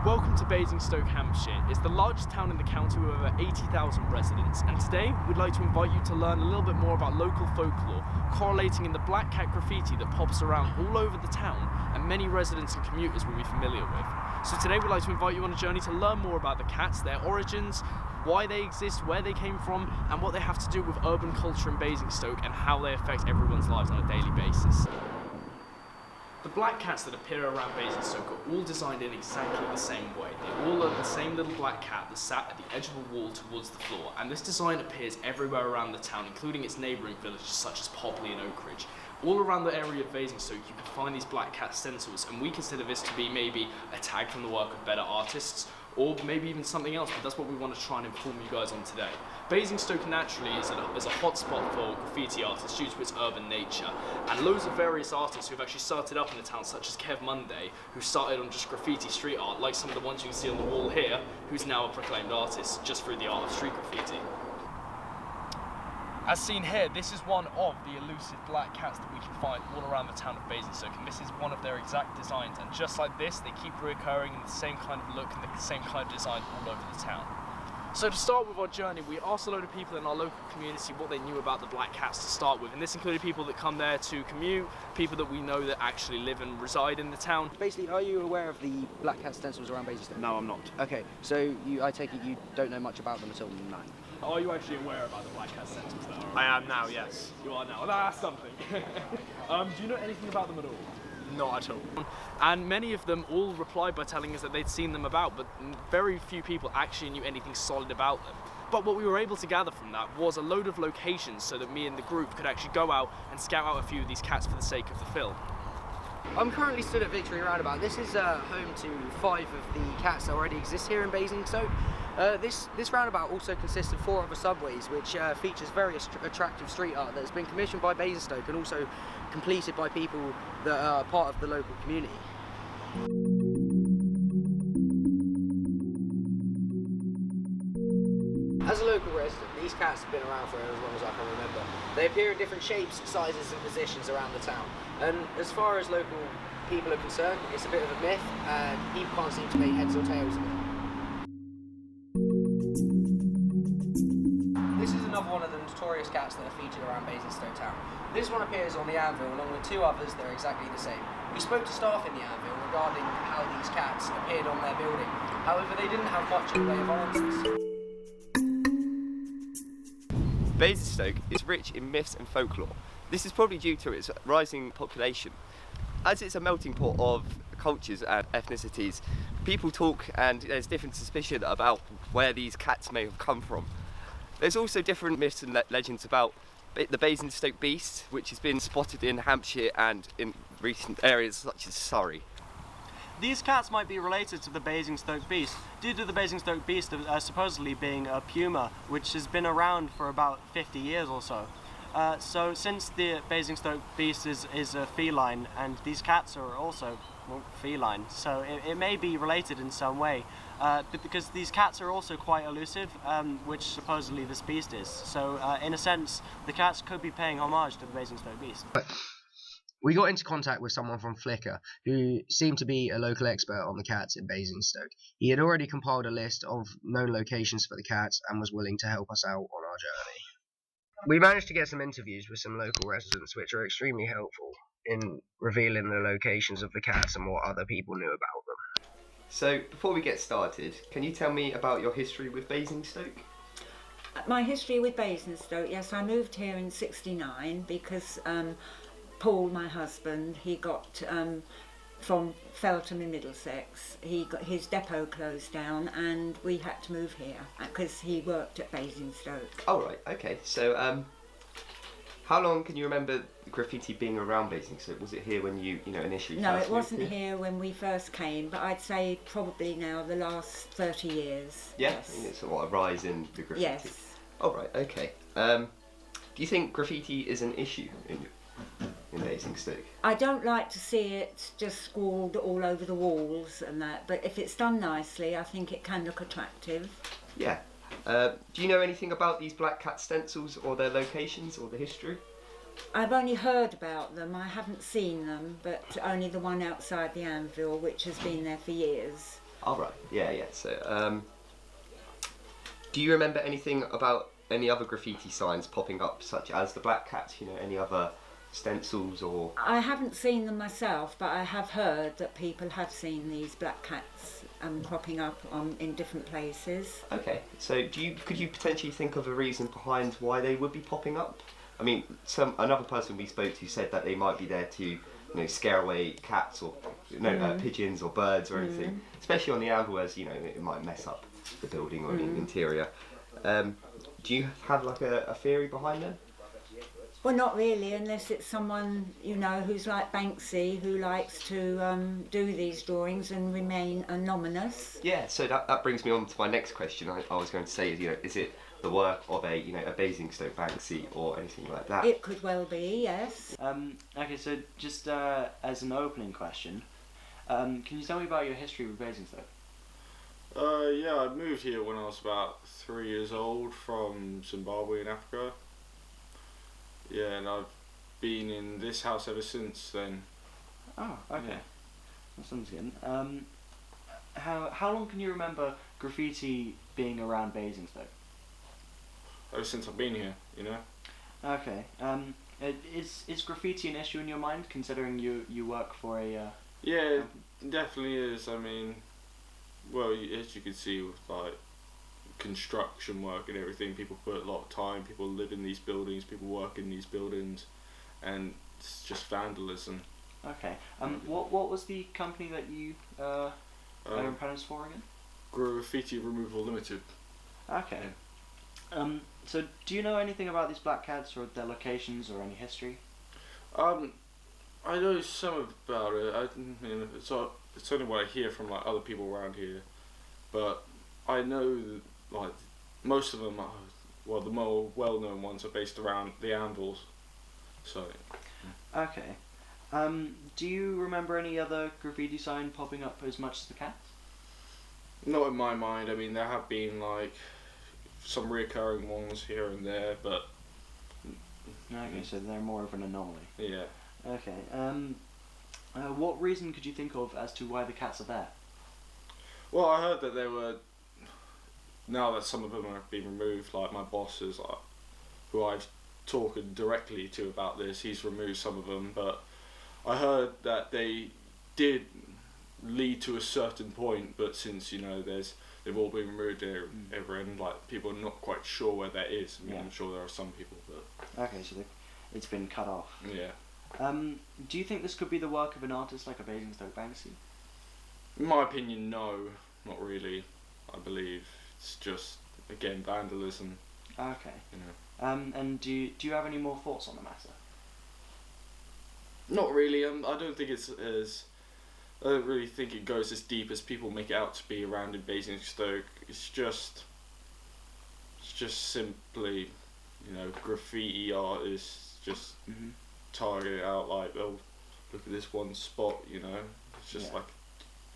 Welcome to Basingstoke, Hampshire. It's the largest town in the county with over 80,000 residents, and today we'd like to invite you to learn a little bit more about local folklore, correlating in the black cat graffiti that pops around all over the town and many residents and commuters will be familiar with. So today we'd like to invite you on a journey to learn more about the cats, their origins, why they exist, where they came from, and what they have to do with urban culture in Basingstoke and how they affect everyone's lives on a daily basis. The black cats that appear around Basingstoke are all designed in exactly the same way. They all are the same little black cat that sat at the edge of a wall towards the floor, and this design appears everywhere around the town, including its neighbouring villages such as Popley and Oakridge. All around the area of Basingstoke you can find these black cat stencils, and we consider this to be maybe a tag from the work of better artists, or maybe even something else, but that's what we want to try and inform you guys on today. Basingstoke naturally is a hotspot for graffiti artists due to its urban nature, and loads of various artists who have actually started up in the town, such as Kev Monday, who started on just graffiti street art, like some of the ones you can see on the wall here, who's now a proclaimed artist just through the art of street graffiti. As seen here, this is one of the elusive black cats that we can find all around the town of Basingstoke, and this is one of their exact designs, and just like this, they keep reoccurring in the same kind of look and the same kind of design all over the town. So to start with our journey, we asked a load of people in our local community what they knew about the black cats to start with, and this included people that come there to commute, people that we know that actually live and reside in the town. Basically, are you aware of the black cat stencils around Basingstoke? No, I'm not. Okay, so I take it you don't know much about them at all? No. Are you actually aware about the black cat stencils that are around? I am now, yes. You are now. Well, that's something. Do you know anything about them at all? Not at all. And many of them all replied by telling us that they'd seen them about, but very few people actually knew anything solid about them. But what we were able to gather from that was a load of locations so that me and the group could actually go out and scout out a few of these cats for the sake of the film. I'm currently stood at Victory Roundabout. This is home to 5 of the cats that already exist here in Basingstoke. This roundabout also consists of 4 other subways, which features very attractive street art that has been commissioned by Basingstoke and also completed by people that are part of the local community. As a local resident, these cats have been around for as long as I can remember. They appear in different shapes, sizes and positions around the town. And as far as local people are concerned, it's a bit of a myth and people can't seem to make heads or tails of it. This is another one of the notorious cats that are featured around Basingstoke town. This one appears on the anvil along with 2 others that are exactly the same. We spoke to staff in the anvil regarding how these cats appeared on their building. However, they didn't have much in the way of answers. Basingstoke is rich in myths and folklore. This is probably due to its rising population. As it's a melting pot of cultures and ethnicities, people talk and there's different suspicion about where these cats may have come from. There's also different myths and legends about the Basingstoke beast, which has been spotted in Hampshire and in recent areas such as Surrey. These cats might be related to the Basingstoke beast, due to the Basingstoke beast supposedly being a puma, which has been around for about 50 years or so. So since the Basingstoke beast is a feline, and these cats are also feline, so it may be related in some way, but because these cats are also quite elusive, which supposedly this beast is. So in a sense, the cats could be paying homage to the Basingstoke beast. We got into contact with someone from Flickr who seemed to be a local expert on the cats in Basingstoke. He had already compiled a list of known locations for the cats and was willing to help us out on our journey. We managed to get some interviews with some local residents, which are extremely helpful in revealing the locations of the cats and what other people knew about them. So before we get started, can you tell me about your history with Basingstoke? My history with Basingstoke, yes, I moved here in '69 because Paul, my husband, he got from Feltham in Middlesex. He got his depot closed down and we had to move here because he worked at Basingstoke. Oh right, okay. So how long can you remember graffiti being around Basingstoke? Was it here when you initially No, first it wasn't moved here when we first came, but I'd say probably now the last 30 years. Yeah, Yes. and it's a rise in the graffiti. Yes. Oh right, okay. Do you think graffiti is an issue in Basingstoke? I don't like to see it just scrawled all over the walls and that, but if it's done nicely, I think it can look attractive. Yeah. Do you know anything about these black cat stencils or their locations or the history? I've only heard about them, I haven't seen them, but only the one outside the anvil, which has been there for years. All right. Yeah. So, do you remember anything about any other graffiti signs popping up, such as the Black Cat? You know, any other stencils or? I haven't seen them myself, but I have heard that people have seen these black cats cropping up in different places. Okay. So, could you potentially think of a reason behind why they would be popping up? I mean, another person we spoke to said that they might be there to, scare away cats or pigeons or birds or anything, especially on the anvil, as it might mess up the building or the interior. Do you have like a theory behind them? Well, not really, unless it's someone who's like Banksy, who likes to do these drawings and remain anonymous. Yeah, so that brings me on to my next question. I was going to say, is it the work of a Basingstoke Banksy or anything like that? It could well be, yes. Okay, so just as an opening question, can you tell me about your history with Basingstoke? Yeah, I moved here when I was about 3 years old from Zimbabwe in Africa. Yeah, and I've been in this house ever since then. Oh, okay. Yeah. That sounds good. How long can you remember graffiti being around Basingstoke? Ever since I've been here, Okay. Is graffiti an issue in your mind, considering you work for a? Yeah, it definitely is. I mean, well, as you can see with like construction work and everything, people put a lot of time, people live in these buildings, people work in these buildings, and it's just vandalism. Okay. What was the company that you are in Penance for again? Graffiti Removal Limited. Okay. So do you know anything about these black cats or their locations or any history? I know some about it. I mean, it's only what I hear from like other people around here, but I know that, like, most of them are, well, the more well-known ones are based around the anvils. So. Okay. Do you remember any other graffiti sign popping up as much as the cats? Not in my mind. I mean, there have been like some recurring ones here and there, but. Okay, so they're more of an anomaly. Yeah. Okay. What reason could you think of as to why the cats are there? Well, I heard that there were. Now that some of them have been removed, like my boss is like, who I've talked directly to about this, he's removed some of them, but I heard that they did lead to a certain point, but since they've all been removed ever end, like people are not quite sure where that is. I mean, I'm sure there are some people, but okay, so it's been cut off. Yeah. Do you think this could be the work of an artist like a Basingstoke Banksy? In my opinion, no, not really. I believe it's just, again, vandalism. Okay. And do you have any more thoughts on the matter? Not really. I don't think I don't really think it goes as deep as people make it out to be around in Basingstoke. It's just simply, graffiti artists just target it out, like, oh, look at this one spot, It's just like,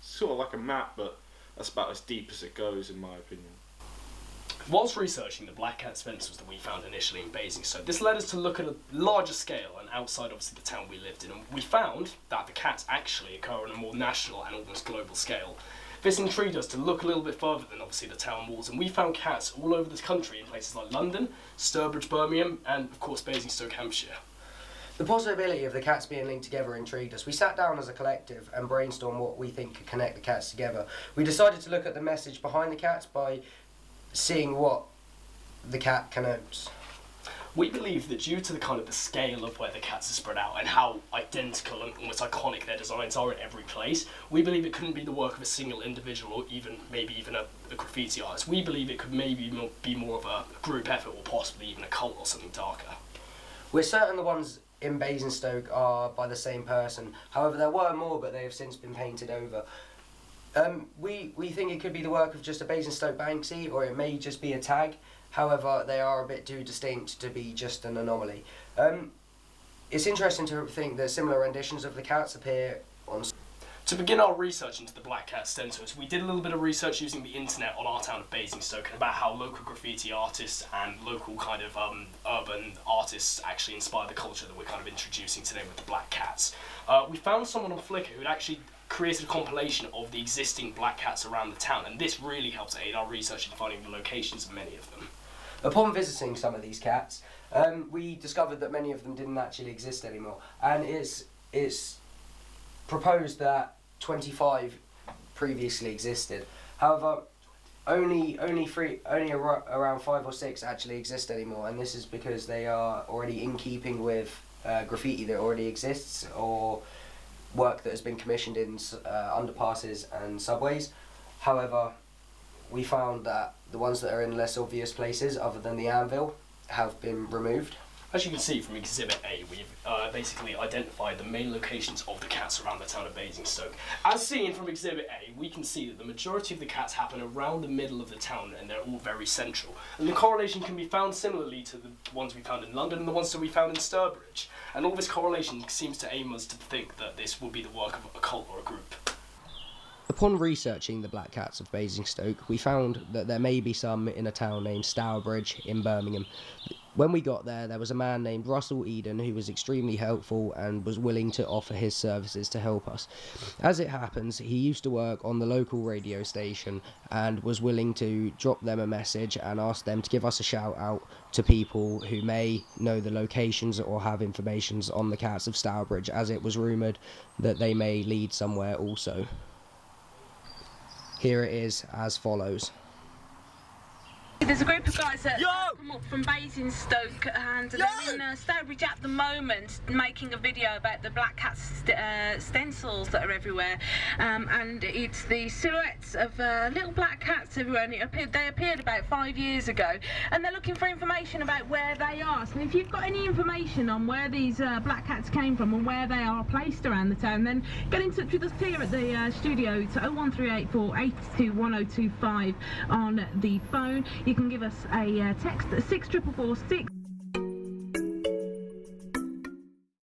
sort of like a map, but that's about as deep as it goes, in my opinion. Whilst researching the black cat stencils that we found initially in Basingstoke, this led us to look at a larger scale and outside obviously the town we lived in, and we found that the cats actually occur on a more national and almost global scale. This intrigued us to look a little bit further than obviously the town walls, and we found cats all over the country in places like London, Sturbridge, Birmingham, and of course Basingstoke, Hampshire. The possibility of the cats being linked together intrigued us. We sat down as a collective and brainstormed what we think could connect the cats together. We decided to look at the message behind the cats by seeing what the cat connotes. We believe that due to the scale of where the cats are spread out and how identical and almost iconic their designs are in every place, we believe it couldn't be the work of a single individual or maybe even a graffiti artist. We believe it could maybe be more of a group effort or possibly even a cult or something darker. We're certain the ones in Basingstoke are by the same person. However, there were more, but they have since been painted over. We think it could be the work of just a Basingstoke Banksy, or it may just be a tag. However, they are a bit too distinct to be just an anomaly. It's interesting to think that similar renditions of the cats appear on. To begin our research into the Black Cat stencils, we did a little bit of research using the internet on our town of Basingstoke and about how local graffiti artists and local kind of urban artists actually inspire the culture that we're kind of introducing today with the Black Cats. We found someone on Flickr who'd actually created a compilation of the existing Black Cats around the town, and this really helped aid our research in finding the locations of many of them. Upon visiting some of these cats, we discovered that many of them didn't actually exist anymore, and it's proposed that 25 previously existed. However, only around 5 or 6 actually exist anymore, and this is because they are already in keeping with graffiti that already exists or work that has been commissioned in underpasses and subways. However, we found that the ones that are in less obvious places other than the anvil have been removed. As you can see from Exhibit A, we've basically identified the main locations of the cats around the town of Basingstoke. As seen from Exhibit A, we can see that the majority of the cats happen around the middle of the town, and they're all very central. And the correlation can be found similarly to the ones we found in London and the ones that we found in Sturbridge. And all this correlation seems to aim us to think that this will be the work of a cult or a group. Upon researching the Black Cats of Basingstoke, we found that there may be some in a town named Stourbridge in Birmingham. When we got there was a man named Russell Eden who was extremely helpful and was willing to offer his services to help us. As it happens, he used to work on the local radio station and was willing to drop them a message and ask them to give us a shout out to people who may know the locations or have information on the cats of Stourbridge, as it was rumoured that they may lead somewhere also. Here it is as follows. There's a group of guys that have come up from Basingstoke and they're in Stourbridge at the moment making a video about the Black Cat stencils that are everywhere, and it's the silhouettes of little black cats everywhere, and they appeared about 5 years ago, and they're looking for information about where they are. So if you've got any information on where these black cats came from and where they are placed around the town, then get in touch with us here at the studio. It's 01384 82 1025 on the phone. You can give us a text at 64446.